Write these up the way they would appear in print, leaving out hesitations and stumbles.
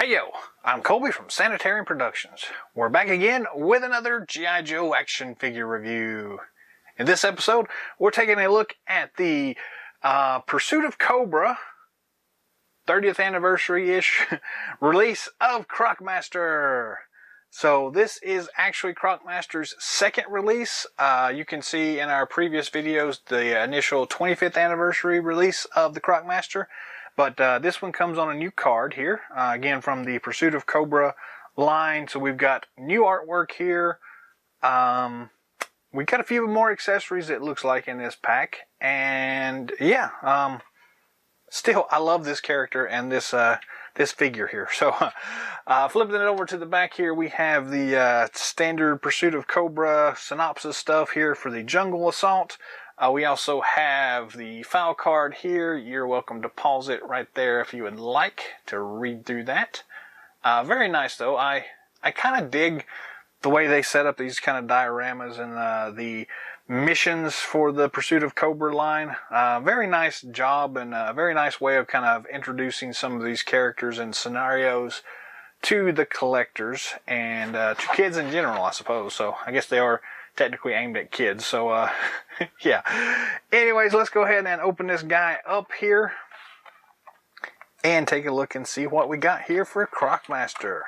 Hey yo, I'm Colby from Sanitarium Productions. We're back again with another G.I. Joe action figure review. In this episode, we're taking a look at the Pursuit of Cobra 30th anniversary-ish release of Crocmaster. So this is actually Crocmaster's second release. You can see in our previous videos the initial 25th anniversary release of the Crocmaster. But this one comes on a new card here, again from the Pursuit of Cobra line. So we've got new artwork here. We got a few more accessories, it looks like, in this pack. And yeah, still, I love this character and this this figure here. So flipping it over to the back here, we have the standard Pursuit of Cobra synopsis stuff here for the Jungle Assault. We also have the file card here. You're welcome to pause it right there if you would like to read through that. Very nice though. I kind of dig the way they set up these kind of dioramas and the missions for the Pursuit of Cobra line. Very nice job and a very nice way of kind of introducing some of these characters and scenarios to the collectors and to kids in general, I suppose. So I guess they are technically aimed at kids, so yeah. Anyways, let's go ahead and open this guy up here and take a look and see what we got here for Crocmaster.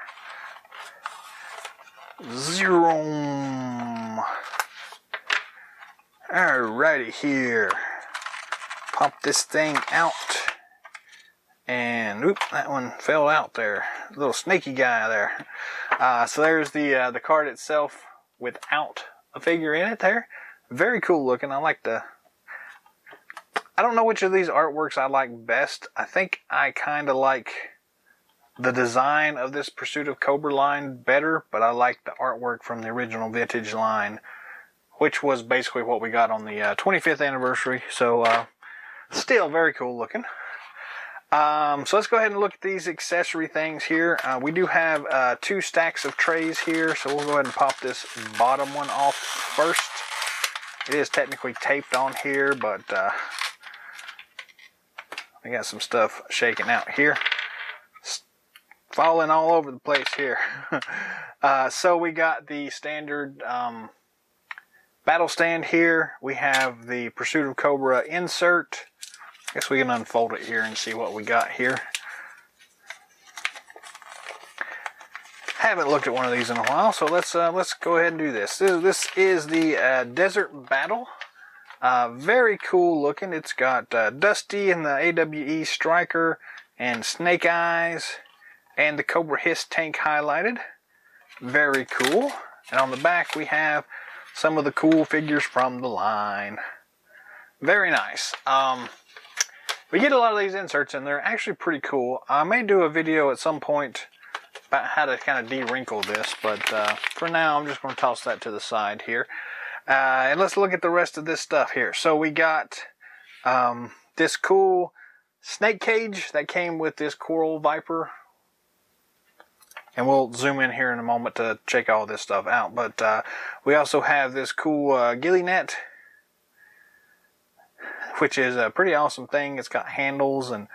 Zoom. Alrighty here. Pop this thing out. And oop, that one fell out there. Little snaky guy there. So there's the card itself without a figure in it there. Very cool looking. I like I don't know which of these artworks I like best. I think I kind of like the design of this Pursuit of Cobra line better, but I like the artwork from the original vintage line, which was basically what we got on the 25th anniversary. So still very cool looking. So let's go ahead and look at these accessory things here. We do have 2 stacks of trays here, so we'll go ahead and pop this bottom one off first. It is technically taped on here, but I got some stuff shaking out here. Falling all over the place here. So we got the standard battle stand here. We have the Pursuit of Cobra insert. I guess we can unfold it here and see what we got here. Haven't looked at one of these in a while, so let's go ahead and do this. This is the Desert Battle. Very cool looking. It's got Dusty and the AWE Striker and Snake Eyes and the Cobra Hiss tank highlighted. Very cool. And on the back we have some of the cool figures from the line. Very nice. We get a lot of these inserts and they're actually pretty cool. I may do a video at some point about how to kind of de-wrinkle this, but for now I'm just going to toss that to the side here. And let's look at the rest of this stuff here. So we got this cool snake cage that came with this Coral Viper. And we'll zoom in here in a moment to check all this stuff out. But we also have this cool Gilly net, which is a pretty awesome thing. It's got handles and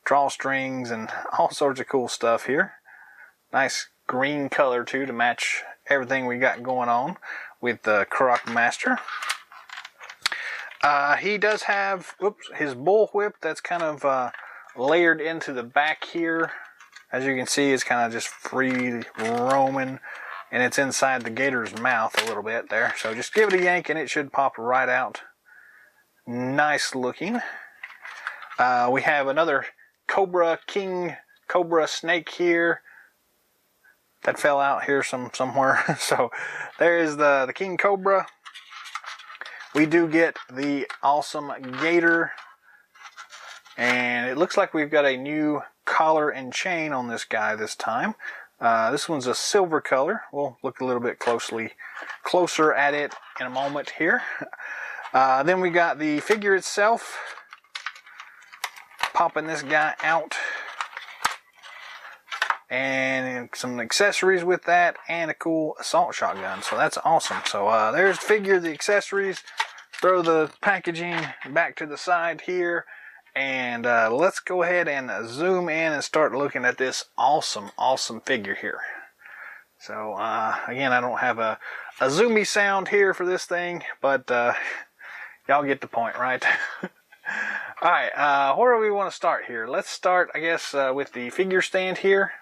drawstrings and all sorts of cool stuff here. Nice green color too to match everything we got going on with the Crocmaster. He does have his bullwhip that's kind of layered into the back here. As you can see, it's kind of just free roaming, and it's inside the Gator's mouth a little bit there. So just give it a yank and it should pop right out. Nice looking. We have another Cobra King Cobra snake here that fell out here somewhere. So there is the King Cobra. We do get the awesome Gator, and it looks like we've got a new collar and chain on this guy this time. This one's a silver color. We'll look a little bit closer at it in a moment here. Then we got the figure itself. Popping this guy out. And some accessories with that. And a cool assault shotgun. So that's awesome. So there's the figure, the accessories. Throw the packaging back to the side here. And let's go ahead and zoom in and start looking at this awesome figure here. So again, I don't have a zoomy sound here for this thing, but y'all get the point, right? Alright, where do we want to start here? Let's start, I guess, with the figure stand here.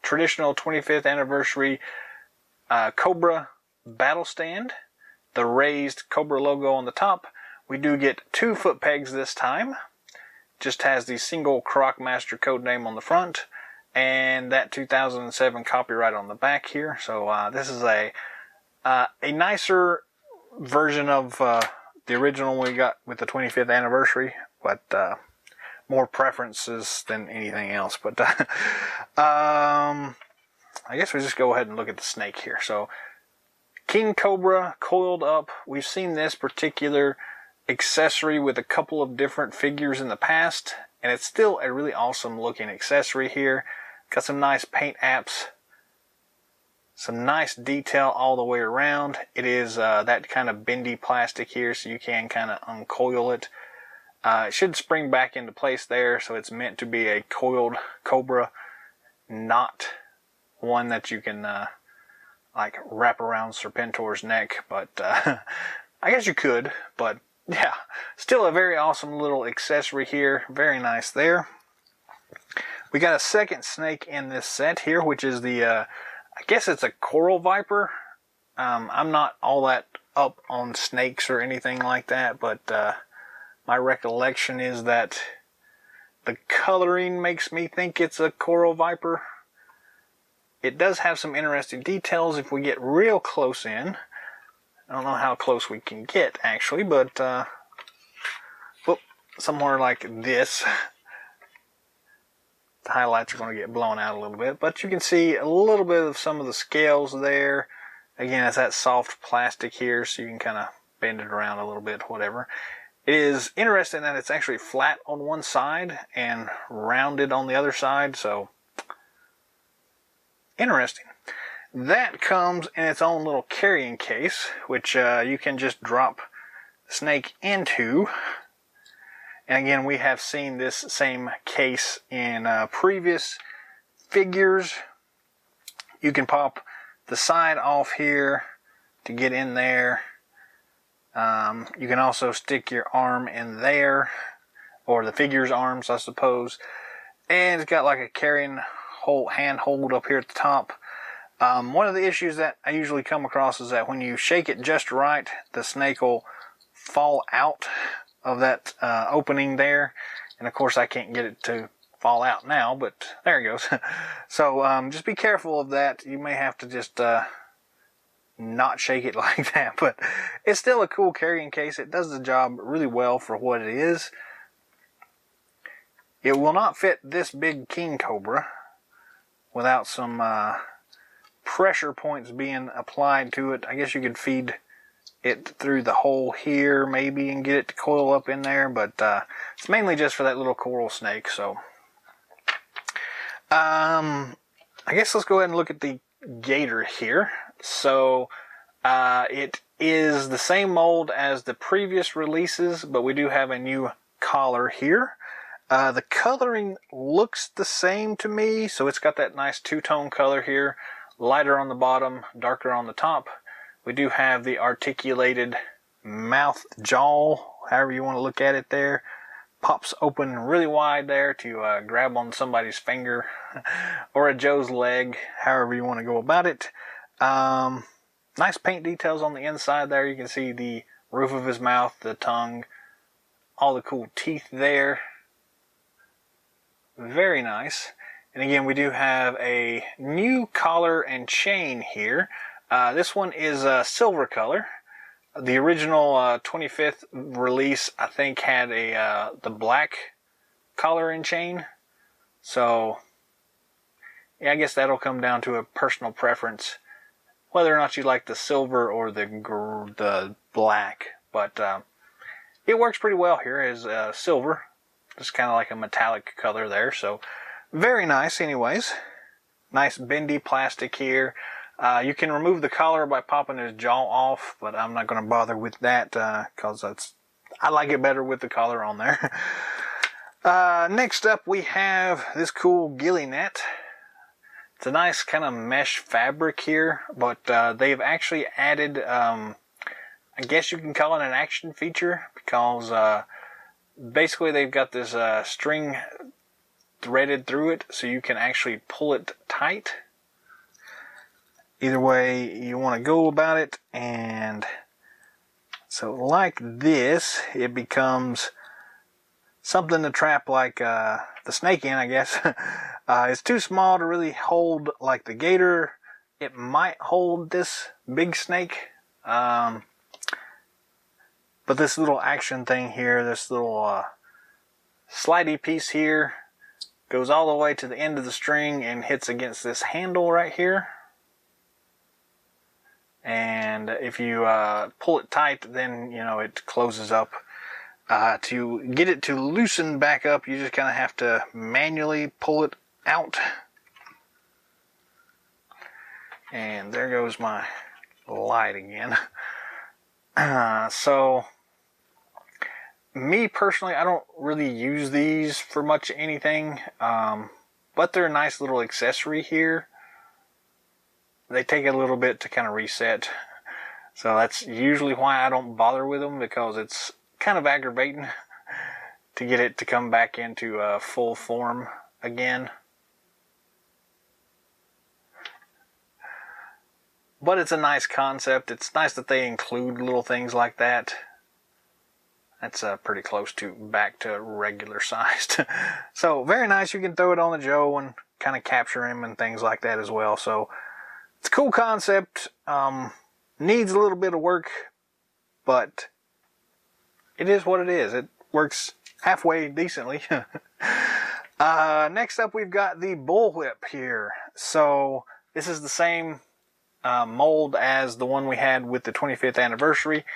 Traditional 25th anniversary Cobra battle stand. The raised Cobra logo on the top. We do get 2 foot pegs this time. Just has the single Croc Master code name on the front. And that 2007 copyright on the back here. So this is a nicer version of the original we got with the 25th anniversary, but more preferences than anything else. But I guess we just go ahead and look at the snake here. So King Cobra coiled up. We've seen this particular accessory with a couple of different figures in the past, and it's still a really awesome looking accessory here. Got some nice paint apps, some nice detail all the way around. It is that kind of bendy plastic here, so you can kind of uncoil it. It should spring back into place there, so it's meant to be a coiled Cobra, not one that you can like wrap around Serpentor's neck. But I guess you could, but yeah, still a very awesome little accessory here. Very nice there. We got a second snake in this set here, which is the, I guess it's a coral viper. I'm not all that up on snakes or anything like that, but my recollection is that the coloring makes me think it's a coral viper. It does have some interesting details if we get real close in. I don't know how close we can get, actually, but whoop, somewhere like this. The highlights are going to get blown out a little bit, but you can see a little bit of some of the scales there. Again, it's that soft plastic here, so you can kind of bend it around a little bit, whatever. It is interesting that it's actually flat on one side and rounded on the other side, so interesting. That comes in its own little carrying case, which you can just drop the snake into. And again, we have seen this same case in previous figures. You can pop the side off here to get in there. You can also stick your arm in there, or the figure's arms, I suppose. And it's got like a carrying handhold up here at the top. One of the issues that I usually come across is that when you shake it just right, the snake will fall out of that opening there. And of course I can't get it to fall out now, but there it goes. So just be careful of that. You may have to just not shake it like that, but it's still a cool carrying case. It does the job really well for what it is. It will not fit this big King Cobra without some pressure points being applied to it. I guess you could feed it through the hole here maybe and get it to coil up in there, but it's mainly just for that little coral snake. So I guess let's go ahead and look at the Gator here. So it is the same mold as the previous releases, but we do have a new collar here. The coloring looks the same to me, so it's got that nice two-tone color here, lighter on the bottom, darker on the top. We do have the articulated mouth jaw, however you want to look at it there. Pops open really wide there to grab on somebody's finger or a Joe's leg, however you want to go about it. Nice paint details on the inside there. You can see the roof of his mouth, the tongue, all the cool teeth there. Very nice. And again, we do have a new collar and chain here. This one is silver color. The original 25th release, I think, had the black collar and chain. So, yeah, I guess that'll come down to a personal preference, whether or not you like the silver or the black. But it works pretty well here as silver. Just kind of like a metallic color there. So, very nice anyways. Nice bendy plastic here. You can remove the collar by popping his jaw off, but I'm not going to bother with that because I like it better with the collar on there. Next up we have this cool Gilly net. It's a nice kind of mesh fabric here, but they've actually added, I guess you can call it an action feature, because basically they've got this string threaded through it, so you can actually pull it tight. Either way you want to go about it, and so like this, it becomes something to trap like the snake in, I guess. It's too small to really hold like the Gator. It might hold this big snake. But this little action thing here, this little slidey piece here, goes all the way to the end of the string and hits against this handle right here. And if you pull it tight, then, you know, it closes up. To get it to loosen back up, you just kind of have to manually pull it out. And there goes my light again. So, me personally, I don't really use these for much anything, but they're a nice little accessory here. They take a little bit to kind of reset, so that's usually why I don't bother with them, because it's kind of aggravating to get it to come back into full form again. But it's a nice concept. It's nice that they include little things like that. That's pretty close to back to regular sized. So very nice. You can throw it on the Joe and kind of capture him and things like that as well. So it's a cool concept. Needs a little bit of work, but it is what it is. It works halfway decently. Next up, we've got the bullwhip here. So this is the same mold as the one we had with the 25th anniversary,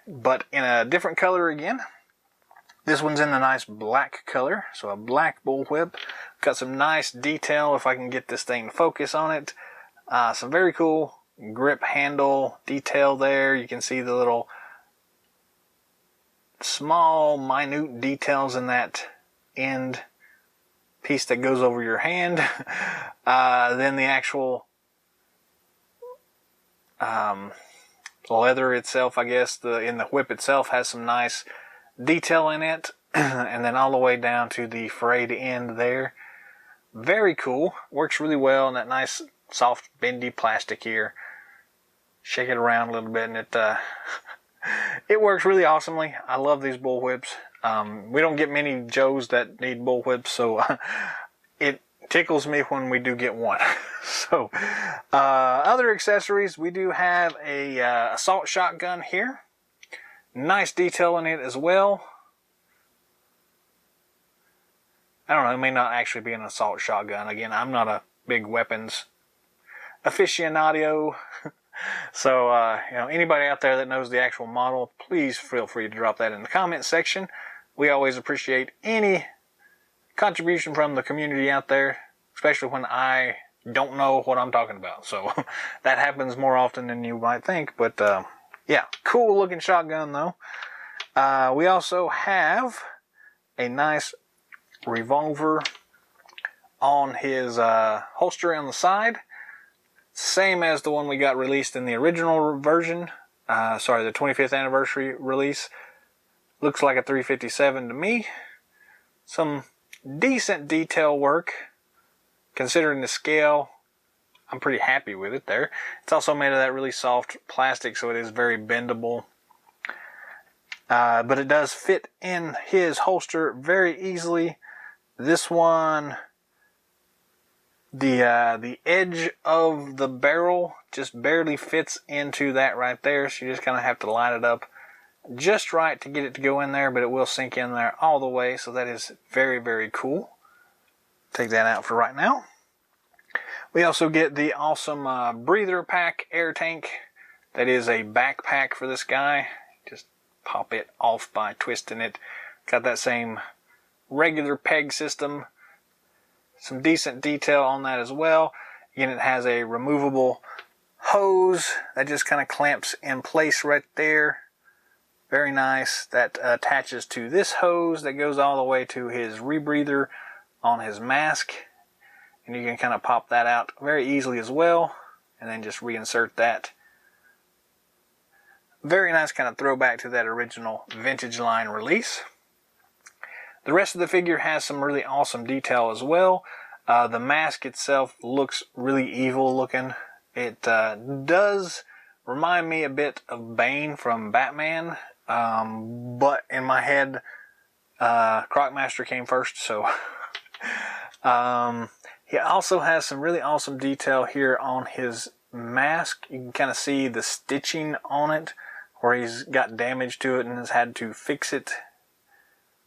but in a different color again. This one's in the nice black color, so a black bullwhip. Got some nice detail, if I can get this thing to focus on it. Some very cool grip handle detail there. You can see the little small, minute details in that end piece that goes over your hand. Then the actual leather itself, I guess, in the whip itself has some nice detail in it. And then all the way down to the frayed end there. Very cool. Works really well in that nice, soft, bendy plastic here. Shake it around a little bit and it works really awesomely. I love these bullwhips. We don't get many Joes that need bullwhips, so it tickles me when we do get one. So, other accessories, we do have a assault shotgun here. Nice detail in it as well. I don't know, it may not actually be an assault shotgun. Again, I'm not a big weapons aficionado. So, you know, anybody out there that knows the actual model, please feel free to drop that in the comment section. We always appreciate any contribution from the community out there, especially when I don't know what I'm talking about. So, that happens more often than you might think. But, yeah, cool looking shotgun though. We also have a nice revolver on his holster on the side. Same as the one we got released in the original version. Sorry, the 25th anniversary release. Looks like a 357 to me. Some decent detail work. Considering the scale, I'm pretty happy with it there. It's also made of that really soft plastic, so it is very bendable. But it does fit in his holster very easily. This one, the edge of the barrel just barely fits into that right there, so you just kind of have to line it up just right to get it to go in there, but it will sink in there all the way, so that is very, very cool. Take that out for right now. We also get the awesome breather pack air tank. That is a backpack for this guy. Just pop it off by twisting it. Got that same regular peg system. Some decent detail on that as well. Again, it has a removable hose that just kind of clamps in place right there. Very nice. That attaches to this hose that goes all the way to his rebreather on his mask. And you can kind of pop that out very easily as well. And then just reinsert that. Very nice kind of throwback to that original vintage line release. The rest of the figure has some really awesome detail as well. The mask itself looks really evil looking. It does remind me a bit of Bane from Batman. But in my head, Crocmaster came first, so he also has some really awesome detail here on his mask. You can kind of see the stitching on it where he's got damage to it and has had to fix it.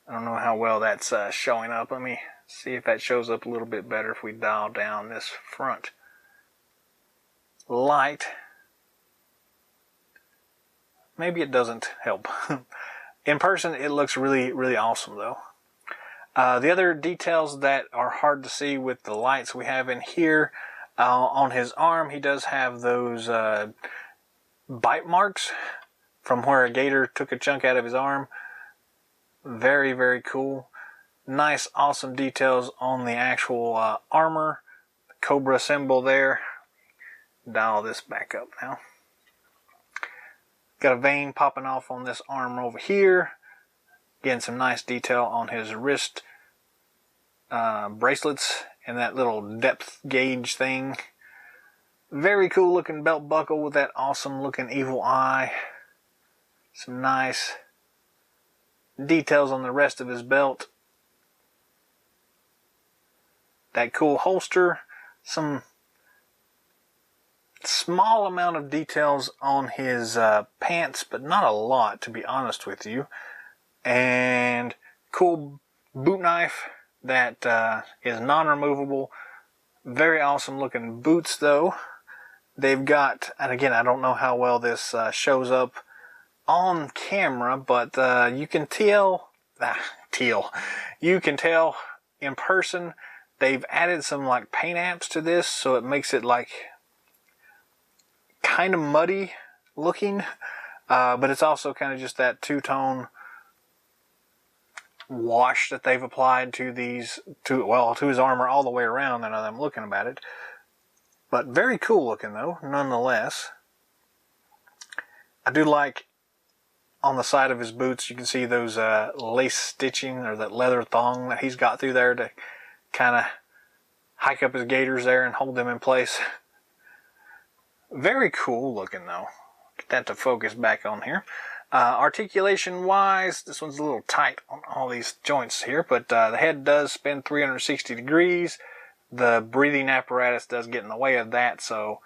I don't know how well that's showing up. Let me see if that shows up a little bit better if we dial down this front light. Maybe it doesn't help. In person, it looks really, really awesome though. The other details that are hard to see with the lights we have in here, on his arm, he does have those bite marks from where a gator took a chunk out of his arm. Very, very cool. Nice, awesome details on the actual armor. The Cobra symbol there. Dial this back up now. Got a vein popping off on this arm over here. Again, some nice detail on his wrist bracelets and that little depth gauge thing. Very cool looking belt buckle with that awesome looking evil eye. Some nice details on the rest of his belt. That cool holster. Some small amount of details on his pants, but not a lot, to be honest with you. And cool boot knife that is non-removable. Very awesome looking boots though. They've got, and again, I don't know how well this shows up on camera, but you can tell, you can tell in person. They've added some like paint apps to this, so it makes it like kind of muddy looking, but it's also kind of just that two-tone wash that they've applied to these, to his armor all the way around. Now that I'm looking about it, but very cool looking though, nonetheless. I do like on the side of his boots, you can see those lace stitching, or that leather thong that he's got through there to kind of hike up his gaiters there and hold them in place. Very cool looking though. Get that to focus back on here. Articulation wise, this one's a little tight on all these joints here, but the head does spin 360 degrees. The breathing apparatus does get in the way of that, so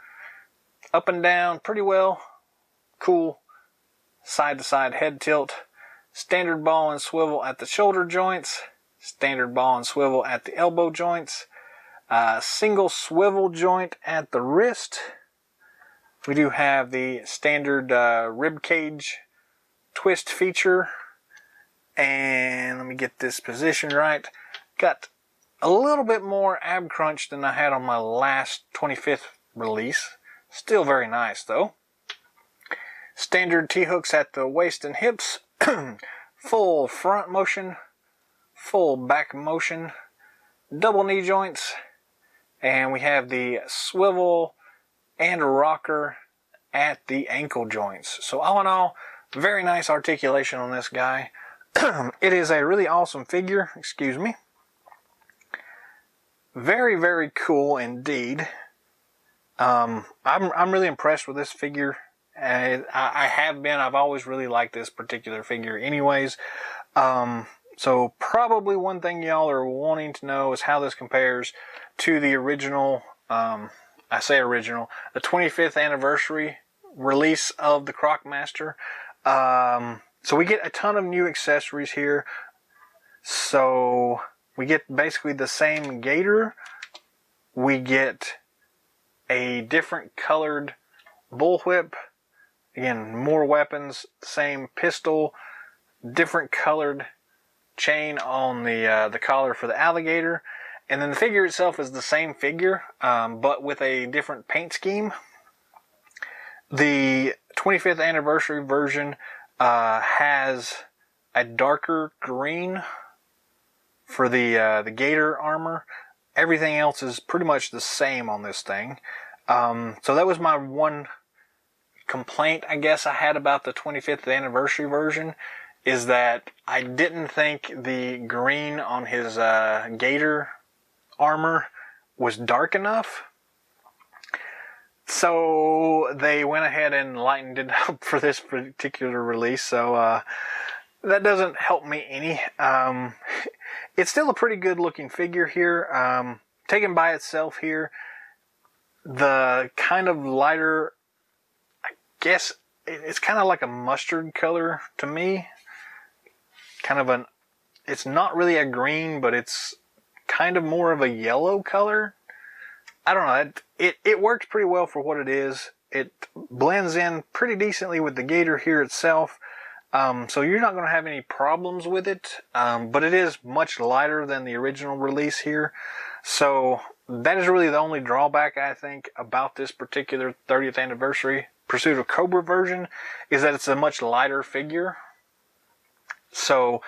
up and down pretty well. Cool side to side head tilt. Standard ball and swivel at the shoulder joints. Standard ball and swivel at the elbow joints. Single swivel joint at the wrist. We do have the standard rib cage twist feature. And let me get this position right. Got a little bit more ab crunch than I had on my last 25th release. Still very nice though. Standard T-hooks at the waist and hips. Full front motion. Full back motion. Double knee joints. And we have the swivel and rocker at the ankle joints. So all in all, very nice articulation on this guy. It is a really awesome figure. Excuse me. Very, very cool indeed. I'm really impressed with this figure. I have been. I've always really liked this particular figure anyways. So probably one thing y'all are wanting to know is how this compares to the original, I say original, the 25th anniversary release of the Crocmaster. So we get a ton of new accessories here. So we get basically the same Gator. We get a different colored bullwhip. Again, more weapons, same pistol, different colored chain on the collar for the alligator. And then the figure itself is the same figure, but with a different paint scheme. The 25th anniversary version has a darker green for the Gator armor. Everything else is pretty much the same on this thing. So that was my one complaint, I guess, I had about the 25th anniversary version, is that I didn't think the green on his Gator armor was dark enough. So they went ahead and lightened it up for this particular release. So that doesn't help me any. It's still a pretty good looking figure here. Taken by itself here, the kind of lighter, I guess it's kind of like a mustard color to me. Kind of it's not really a green, but it's kind of more of a yellow color. I don't know. It works pretty well for what it is. It blends in pretty decently with the Gator here itself. So you're not going to have any problems with it. But it is much lighter than the original release here. So that is really the only drawback, I think, about this particular 30th anniversary Pursuit of Cobra version, is that it's a much lighter figure. So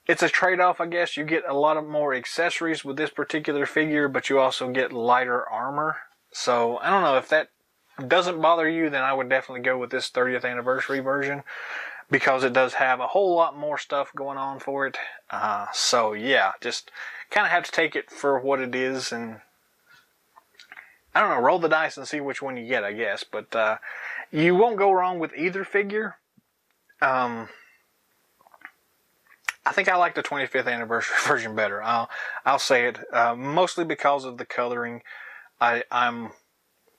it's a trade-off, I guess. You get a lot of more accessories with this particular figure, but you also get lighter armor. So I don't know, if that doesn't bother you, then I would definitely go with this 30th anniversary version, because it does have a whole lot more stuff going on for it. So yeah, just kind of have to take it for what it is, and I don't know, roll the dice and see which one you get, I guess. But you won't go wrong with either figure. I think I like the 25th anniversary version better. I'll say it, mostly because of the coloring. I'm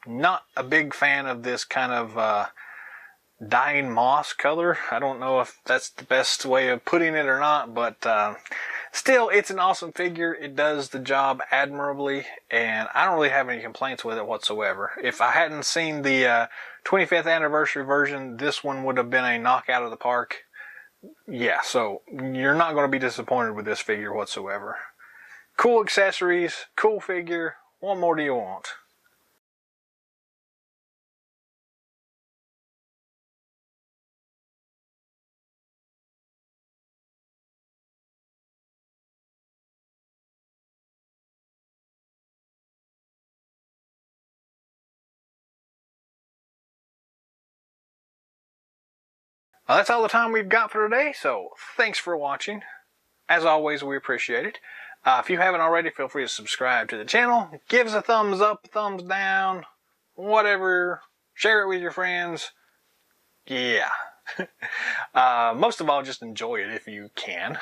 not a big fan of this kind of dying moss color. I don't know if that's the best way of putting it or not, but still, it's an awesome figure. It does the job admirably, and I don't really have any complaints with it whatsoever. If I hadn't seen the 25th anniversary version, this one would have been a knockout of the park. Yeah, so you're not going to be disappointed with this figure whatsoever. Cool accessories, cool figure. What more do you want? Well, that's all the time we've got for today, so thanks for watching. As always, we appreciate it. If you haven't already, feel free to subscribe to the channel. Give us a thumbs up, thumbs down, whatever. Share it with your friends. Yeah. Most of all, just enjoy it if you can.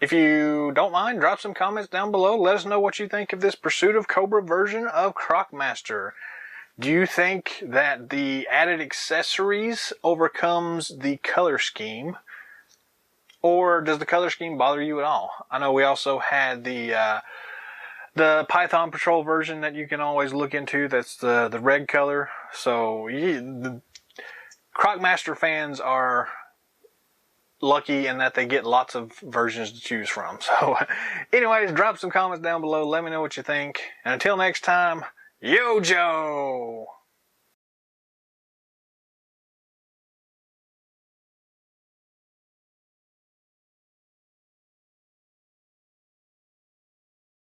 If you don't mind, drop some comments down below. Let us know what you think of this Pursuit of Cobra version of Crocmaster. Do you think that the added accessories overcomes the color scheme? Or does the color scheme bother you at all? I know we also had the Python Patrol version that you can always look into. That's the red color. So the Crocmaster fans are lucky in that they get lots of versions to choose from. So anyways, drop some comments down below. Let me know what you think. And until next time, Yo Joe!